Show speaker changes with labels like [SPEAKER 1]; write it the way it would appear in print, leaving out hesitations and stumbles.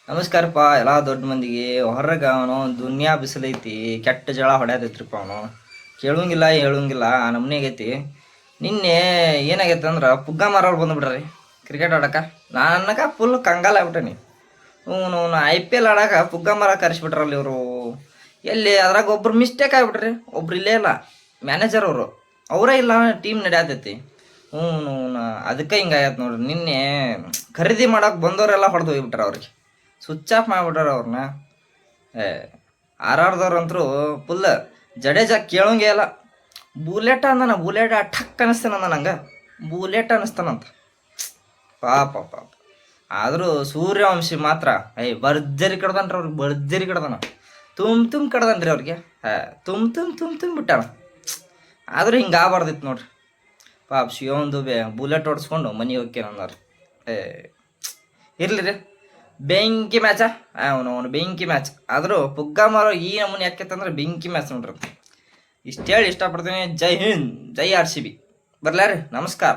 [SPEAKER 1] ನಮಸ್ಕಾರಪ್ಪ ಎಲ್ಲ ದೊಡ್ಡ ಮಂದಿಗೆ. ಹೊರಗೆ ಅವನು ದುನಿಯಾ ಬಿಸಿಲೈತಿ, ಕೆಟ್ಟ ಜಳ ಹೊಡ್ಯಾತೈತ್ರಿಪ್ಪ ಅವನು. ಕೇಳಂಗಿಲ್ಲ ಹೇಳಂಗಿಲ್ಲ ಆ ನಮ್ನಿ ಆಗೈತಿ. ನಿನ್ನೆ ಏನಾಗೈತೆ ಅಂದ್ರೆ ಪುಗ್ಗ ಮಾರೋರು ಬಂದುಬಿಡ್ರಿ ಕ್ರಿಕೆಟ್ ಆಡಕ್ಕೆ. ನನಗೆ ಫುಲ್ ಕಂಗಾಲ ಆಗ್ಬಿಟ್ಟನಿ. ಇವನು IPL ಆಡಾಕ ಪುಗ್ಗ ಮಾರ ಕರೆಸ್ಬಿಟ್ರಲ್ಲಿ ಇವರು. ಎಲ್ಲಿ ಅದ್ರಾಗ ಒಬ್ರು ಮಿಸ್ಟೇಕ್ ಆಗ್ಬಿಟ್ರಿ, ಒಬ್ರು ಇಲ್ಲೇ ಇಲ್ಲ, ಮ್ಯಾನೇಜರ್ ಅವರು ಅವರೇ ಇಲ್ಲ, ಟೀಮ್ ನಡೆಯತೈತಿ. ಹ್ಞೂ ಅದಕ್ಕೆ ಹಿಂಗಾಗೈತೆ ನೋಡ್ರಿ. ನಿನ್ನೆ ಖರೀದಿ ಮಾಡಕ್ಕೆ ಬಂದವರೆಲ್ಲ ಹೊಡೆದು ಹೋಗ್ಬಿಟ್ರೆ ಅವ್ರಿಗೆ, ಸ್ವಿಚ್ ಆಫ್ ಮಾಡಿಬಿಟ್ರ ಅವ್ರನ್ನ. ಆರ್ಆರ್ದವ್ರಂತರೂ ಫುಲ್ ಜಡೇಜಾ ಕೇಳೋಂಗೆ ಇಲ್ಲ. ಬುಲೆಟ್ ಅಂದನ, ಬುಲೆಟ್ ಠಕ್ ಅನ್ನಿಸ್ತಾನಂದ ನಂಗೆ, ಬುಲೆಟ್ ಅನ್ನಿಸ್ತಾನಂತ. ಪಾಪ ಪಾಪ. ಆದರೂ ಸೂರ್ಯವಂಶಿ ಮಾತ್ರ ಭರ್ಜರಿ ಕಡ್ದನ್ರಿ ಅವ್ರಿಗೆ, ಭರ್ಜರಿ ಕಡ್ದಾನ. ತುಂಬ ಕಡ್ದನ್ರಿ ಅವ್ರಿಗೆ. ತುಂಬ ಬಿಟ್ಟಾನ. ಆದರೂ ಹಿಂಗೆ ಆಗಬಾರ್ದಿತ್ತು ನೋಡ್ರಿ. ಪಾಪ ಶಿವನ್ ದುಬೆ ಬುಲೆಟ್ ಹೊಡ್ಸ್ಕೊಂಡು ಮನೆ ಹೋಗ್ಕೇನಂದಾರ. ಇರ್ಲಿ ರೀ, ಬೆಂಕಿ ಮ್ಯಾಚ ಅವನು ಬೆಂಕಿ ಮ್ಯಾಚ್. ಆದರೂ ಪುಗ್ಗ ಮಾರೋ ಈ ನಮೂನೆ ಯಾಕೆತ್ತಂದ್ರೆ ಬೆಂಕಿ ಮ್ಯಾಚ್ ನೋಡ್ರಿ. ಇಷ್ಟು ಹೇಳಿ ಇಷ್ಟಪಡ್ತೀನಿ. ಜೈ ಹಿಂದ್, ಜೈ RCB. ಬರ್ಲಾರಿ, ನಮಸ್ಕಾರ.